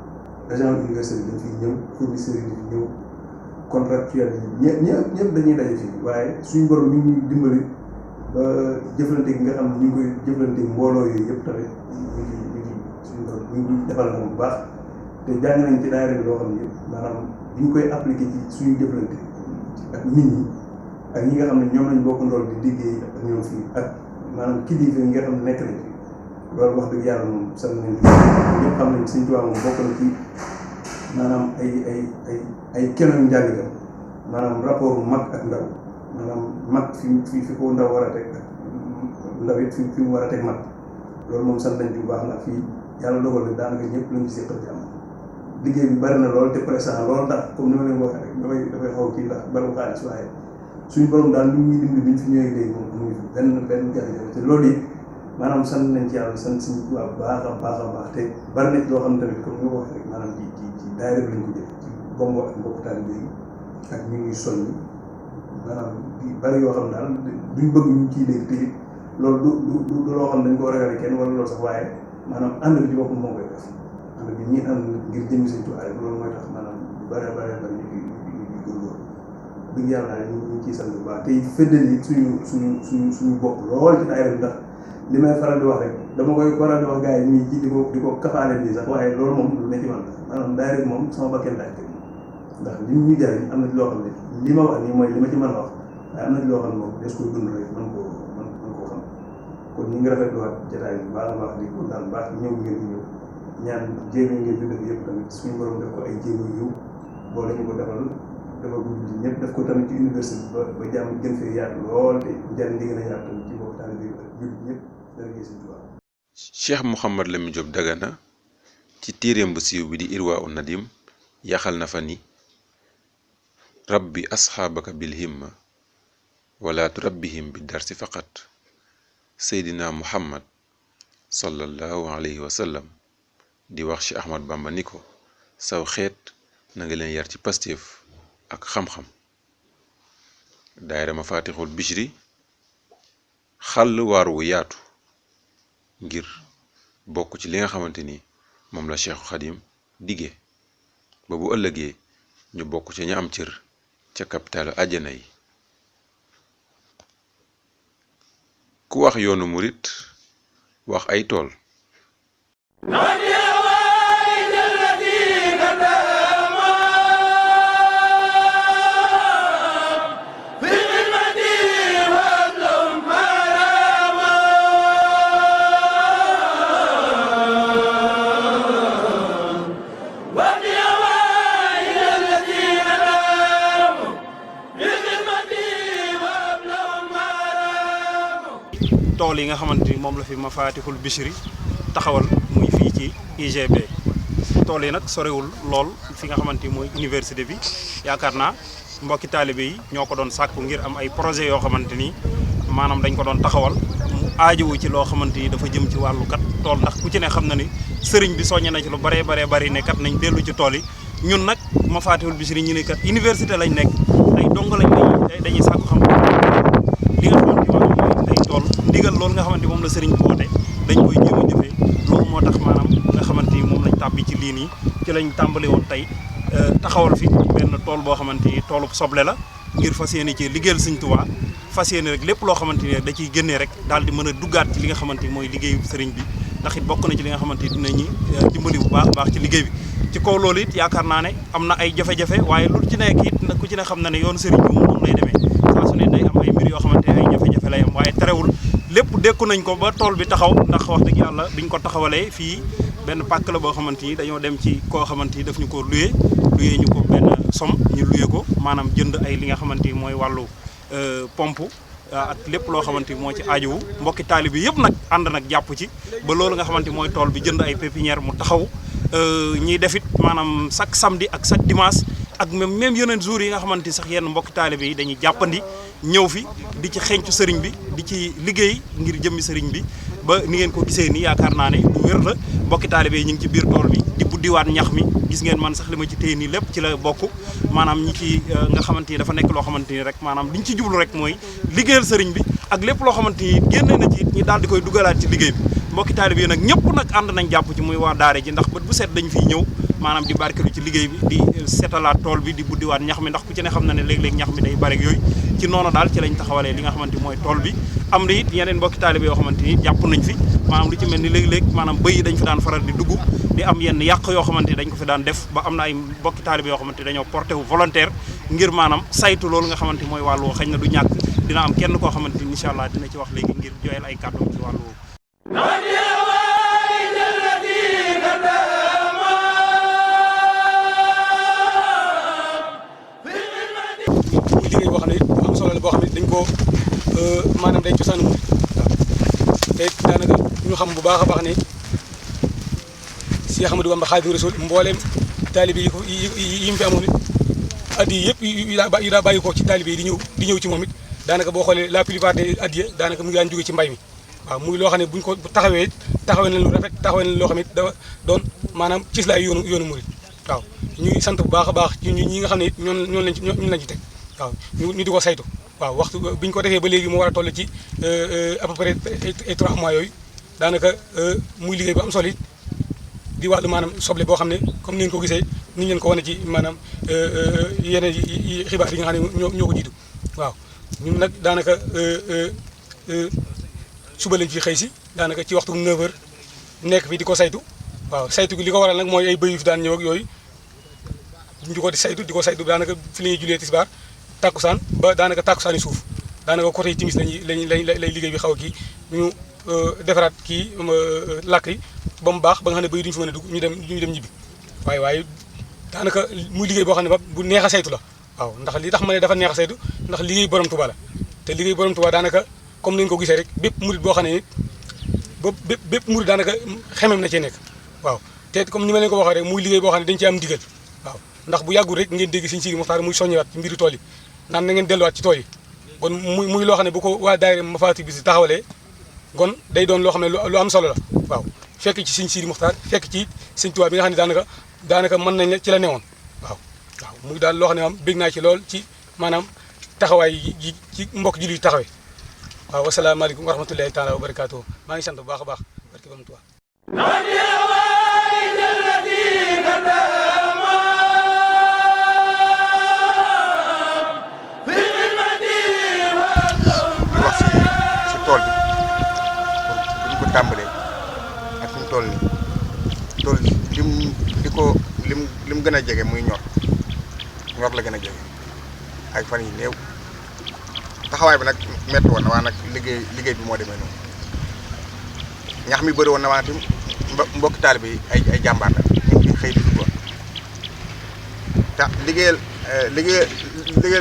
agent université bi dañ fiy ñëw fournisseurs yi dañ fi ñëw contractuel yi ñëpp dañuy daje fii waaye suñu borom mi ñuy dimbali ba jëflante gi nga xam ne ñu ngi koy jëflante mbooloo yooyu yëpp tamit ñu ngi suñu borom ñu ngi defal na bu baax te jàng nañ ci daayira bi loo xam ne yëpp maanaam bi ñu koy appliqué ci suñu jëflante ak nit ñi ak ñi nga xam ne ñoom lañ bokk ndool di liggéey ak ñoom fii ak maanaam kilifa yi nga xam ne nekk nañ fi loolu wax dëgg yàlla moom sant nañ ñëpp xam nañ Sëñ Tuubaa moom bokk na ci maanaam ay kenoon njàngam maanaam rapport mag ak ndaw maanaam mag fi ko ndaw war a teg ak ndaw it fi mu war a teg mag loolu moom sant nañ ci bu baax ndax fii yàlla dogal na daanaka ñëpp lañ ci seqal ci am liggéey bi bari na lool te présent loolu tax comme ni ma leen ko waxee rek dafay xaw kii ndax bariwul xaalis waaye suñu borom daal lu ñuy dimbali bi ñu fi ñëwee léegi moom amuñu fi benn jafe-jafe te loolu it maanaam sant nañ ci yàlla sant suñu bu baax a baax te bari na ci loo xam ne tamit comme ni ma ko waxee rek maanaam ci daayira bi lañ ko jël ci bombo ak mbokk taalibe yi ak ñu ngi soññ maanaam di bari yoo xam daal duñ bëgg ñu ciy dégg te loolu du loo xam dañ ko ragale kenn wala loolu sax waaye maanaam ànd bi ci boppam moo koy def ànd bi ñii ànd ngir jëmmi Sëñ Tuubaa rek loolu mooy tax maanaam bari ñu ngi góorgóorlu dëgg yàlla ñu ngi ciy sant bu baax tey feddali suñu bopp lool ci daayira bi ndax li may faral di wax rek dama koy faral di wax gars yi ñii ci di ko kafaale bi sax waaye loolu moom lu ne ci man la maanaam daayira bi moom sama bakkeen laaj teg ndax li ñu jariñ am na ci loo xam ne li ma wax nii mooy li ma ci mën a wax waaye am na ci loo xam ne moom des koy dund rek mën koo xam kon ñu ngi rafetluwaat jotaay bi baax a baax di kontaan baax ñëw ngeen fi ñëw ñaan jéego ngeen fi def yëpp tamit suñu borom def ko ay jéego yiw boole ñu ko defal dafa gudd ci ñëpp def ko tamit ci université bi ba jàmm gën fee yaatu lool te njariñ li gën a yaatu tamit ci bokk taalibe bi ak jullit ñëpp dara gis Sëñ Tuubaa. Cheikh Mouhamad Lamine Diop Dagana ci téereem bu siiw bi di Irwaa Nadim yaxal na fa ni rabbi asxaabaka bil himma wala turabbihim bi darsi faqat seydina muhammad sallallahu alayhi wa sallam di wax ci Ahmad Bamba ni ko saw xeet na nga leen yar ci pastéef ak xam-xam daayira Mafatihul Bichri xàll waar wu yaatu ngir bokk ci li nga xamante ni moom la Cheikhu Xadim dige ba bu ëllëgee ñu bokk ci ña am cër ca kapitaalu àjjana yi ku wax yoonu murit wax ay tool tool yi nga xamante ni moom la fi Mafatihul Bichri taxawal muy fii ci UGB tool yi nag sorewul lool fi nga xamante ni mooy université bi yaakaar naa mbokki taalibe yi ñoo ko doon sàkku ngir am ay projet yoo xamante ni maanaam dañ ko doon taxawal mu aajowu ci loo xamante ni dafa jëm ci wàllu kat tool ndax ku ci ne xam na ni sëriñ bi soññe na ci lu baree bari ne kat nañ dellu ci tool yi ñun nag Mafatihul Bichri ñu ne kat université lañ nekk ay dong lañ dañuy sàkku xam li nga loolu nga xamante moom la sëriñ bi woote dañ koy jéem a jëfee loolu moo tax maanaam nga xamante ni moom lañ tàbbi ci lii nii ci lañ tàmbali woon tey taxawal fi benn tool boo xamante ni toolu soble la ngir fas yéene ci liggéeyal Sëriñ Tuubaa fas yéene rek lépp loo xamante ni rek da ciy génnee rek daal di mën a duggaat ci li nga xamante ni mooy liggéeyu sëriñ bi ndax it bokk na ci li nga xamante ni dinañu dimbali bu baax a baax ci liggéey bi ci kaw loolu it yaakaar naa ne am na ay jafe-jafe waaye lu ci nekk it ku ci ne xam na ne yoonu sëriñ bi moom lay demee saa su ne day am ay mbir yoo xamante ne ay jafe-jafe lay am waaye terewul lépp dékku nañ ko ba tool bi taxaw ndax wax dëgg yàlla biñ ko taxawalee fii benn pàkk la boo xamante ni dañoo dem ci koo xamante ni daf ñu ko luyee ñu ko benn somme ñu luyee ko maanaam jënd ay li nga xamante ni mooy wàllu pompe ak lépp loo xamante ni moo ci aajowu mbokki taali bi yëpp nag ànd nag jàpp ci ba loolu nga xamante ni mooy tool bi jënd ay pépinière mu taxaw ñiy def it maanaam chaque samedi ak chaque dimanche ak même yeneen jours yi nga xamante ni sax yenn mbokki taalibe yi dañuy jàppandi ñëw fi di ci xencu sëriñ bi di ci liggéey ngir jëmmi sëriñ bi ba ni ngeen ko gisee nii yaakaar naa ne bu wér la mbokki taalibe yi ñu ngi ci biir tool bi di buddiwaat ñax mi gis ngeen man sax li ma ci téye nii lépp ci la bokk maanaam ñi ci nga xamante ni dafa nekk loo xamante ni rek maanaam liñ ci jublu rek mooy liggéeyal sëriñ bi ak lépp loo xamante ni génne na ci ñi daal di koy dugalaat ci liggéey bi mbokki taalibe yi nag ñëpp nag ànd nañ jàpp ci muy waa daara ji ndax bët bu set dañ fiy ñëw maanaam di barkelu ci liggéey bi di setalaat tool bi di buddiwaat ñax mi ndax ku ci ne xam na ne léeg-léeg ñax mi day bari yooyu ci noonu daal ci lañ taxawalee li nga xamante mooy tool bi am na it yeneen mbokki taalibe yoo xamante ni jàpp nañ fi maanaam lu ci mel ni léeg-léeg maanaam bëy yi dañ fi daan faral di dugg di am yenn yàq yoo xamante ni dañ ko fi daan def ba am na ay mbokki taalibe yoo xamante ni dañoo porté wu volontaire ngir maanaam saytu loolu nga xamante mooy wàllu xëy na du ñàkk dina am kenn koo xamante ni incha allah dina ci wax léegi ngir joyal ay kàddu ci wàllu liggéey boo xam ne am solo la boo xam ne dañ ko maanaam day cosaanu mu te daanaka ñu xam bu baax a baax ne Cheikh Ahmadou Bamba Khadimu Rasul mbooleem taalibe yi ko yi mu fi amoon it at yi yëpp yu daa bàyyi ko ci taalibe yi di ñëw ci moom it daanaka boo xoolee la plupart des at yi daanaka mu ngi daan jóge ci mbay mi waaw muy loo xam ne buñ ko taxawee it taxawee na lu rafet taxawee na loo xam ne dafa doon maanaam cislaay yoonu murit waaw ñuy sant bu baax a baax ci ñi nga xam ne it ñoon lañ ci teg waaw ñu di ko saytu waaw waxtu bi ñu ko defee ba léegi mu war a toll ci à peu près ay 3 mois yooyu daanaka muy liggéey bu am solo it di wàllu maanaam soble boo xam ne comme ni ngeen ko gisee ni ngeen ko wane ci maanaam yeneen yi xibaar yi nga xam ne ñoo ko jiitu waaw ñun nag daanaka suba lañ fi xëy si daanaka ci waxtu 9h nekk fi di ko saytu waaw saytu gi li ko waral nag mooy ay bëy yu fi daan ñëw ak yooyu di ko saytu daanaka fi la ñuy julee tisbaar takkusaan ba daanaka takkusaani suuf daanaka côté timis lay liggéey bi xaw a kii ñu defaraat kii làkk yi ba mu baax ba nga xam ne bëy duñu fi mën a dugg ñu dem ñibbi waaye daanaka muy liggéey boo xam ne ba bu neex a saytu la waaw ndax li tax ma ne dafa neex a saytu ndax liggéey borom Tuubaa la te liggéey borom Tuubaa daanaka comme ni nga ko gisee rek bépp murit boo xam ne bépp murit daanaka xemem na cee nekk waaw te comme ni ma leen ko waxee rek muy liggéey boo xam ne dañ ci am ndigal waaw ndax bu yàggul rek ngeen dégg Sëriñ Sidi Muxtaar muy soññewaat ci mbiru tool yi naan na ngeen delluwaat ci tool yi kon muy loo xam ne bu ko waa daayira Mafatihul Bichri taxawalee kon day doon loo xam ne lu am solo la waaw fekk ci Sëriñ Sidi Muxtaar fekk ci Sëriñ Tuubaa bi nga xam ne daanaka mën nañ ci la newoon waaw muy daal loo xam ne am bég naa ci lool ci maanaam taxawaay yi ci mbokk jullit yi taxawee waaw wasalaamaaleykum wa rahmatullahi taala wa barakaatuhu maa ngi sant bu baax a baax barke Borom Tuubaa tool bi bu ñu ko tàmbalee ak fi mu toll nii tool lim gën a jege muy ñor la gën a jege ak fan yi néew taxawaay bi nag métti woon na waa nag liggéey bi moo demee noonu ñax mi bëri woon na waa tim mbokki taalibe yi ay jàmbaar la ñu ngi xëy di dugg te liggéeyal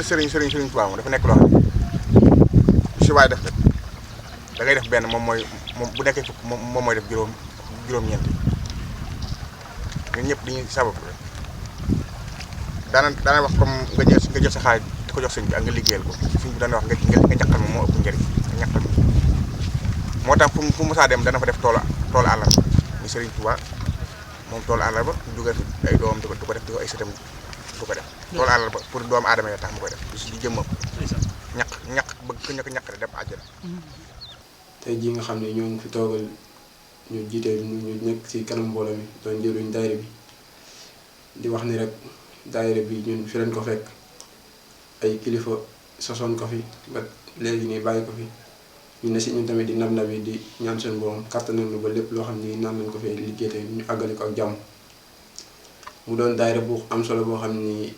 sëriñ Tuubaa moom dafa nekk loo xam ne si waay def rek da ngay def benn moom bu nekkee fukk moom mooy def juróom-ñeent ñun ñëpp dañuy sabab rek daana wax comme nga jël sa xaalis di ko jox sëñ bi ak nga liggéeyal ko sëñ bi dana wax nga ñaqal ma moo ëpp njëriñ nga ñaqal ma moo tax fu musaa dem dana fa def toolu àllarba muy Sëriñ Tuubaa moom toolu àllarba dugal fi ay doomam du ko def di ko ay sëtam du ko def toolu àllarba pour doomu aadama yi tax mu koy def di jëmmam ñaq bëgg ko ñaq dem àjjana tey jii nga xam ne ñoo ngi fi toogal ñu jiite ñu nekk ci kanam mbooloo mi doon jëruñ daayira bi di wax ni rek daayira bi ñun fi leen ko fekk ay kilifa sosoon ko fi ba léegi nii bàyyi ko fi ñu ne si ñun tamit di nab yi di ñaan seen borom kattanal nu ba lépp loo xam ni naan nañ ko fee liggéey te ñu àggale ko ak jàmm. mu doon daayira bu am solo boo xam ni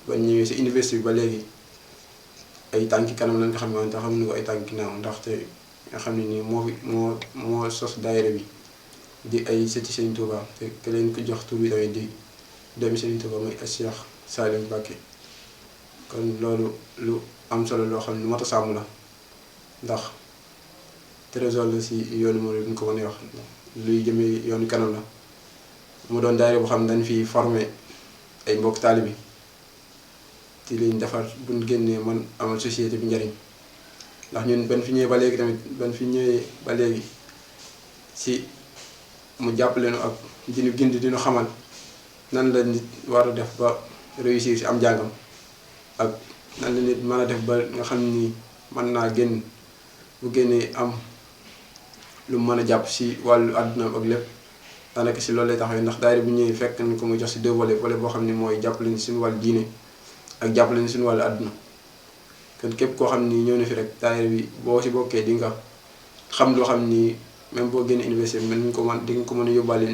ba ñëwee si université bi ba léegi ay tànki kanam lañ ko xam ne wante xamuñu ko ay tànki ginnaaw ndaxte nga xam ne nii moo sos daayira bi di ay sëti Serigne Touba te ke leen ko jox tur bi tamit di doomi Serigne Touba muy Cheikh Saliou Mbacké kon loolu lu am solo loo xam ne lu mat a sàmm la ndax trésor la si yoonu moom duñ ko mën a wax luy jëmee yoonu kanam la mu doon daayira boo xam ne dañ fi formé ay mbokk taalibe bi ci liñ defar buñ génnee man amal société bi njariñ ndax ñun ban fi ñëwee ba léegi si mu jàppale nu ak dinu gindi dinu xamal nan la nit war a def ba réussir si am jàngam ak nan la nit mën a def ba nga xam ni mën naa génn bu génnee am lu mën a jàpp si wàllu àdduna ak lépp daanaka si loolu lay taxawee ndax daayira bu ñëwee fekk nañ ko muy jox si deux volets volet boo xam ni mooy jàppale ni suñu wàllu diine ak jàppale ni suñu wàllu àdduna kon képp koo xam ni ñëw na fi rek daayira bi boo si bokkee di nga xam loo xam ni même boo génne université bi di nga ko mën a yóbbaale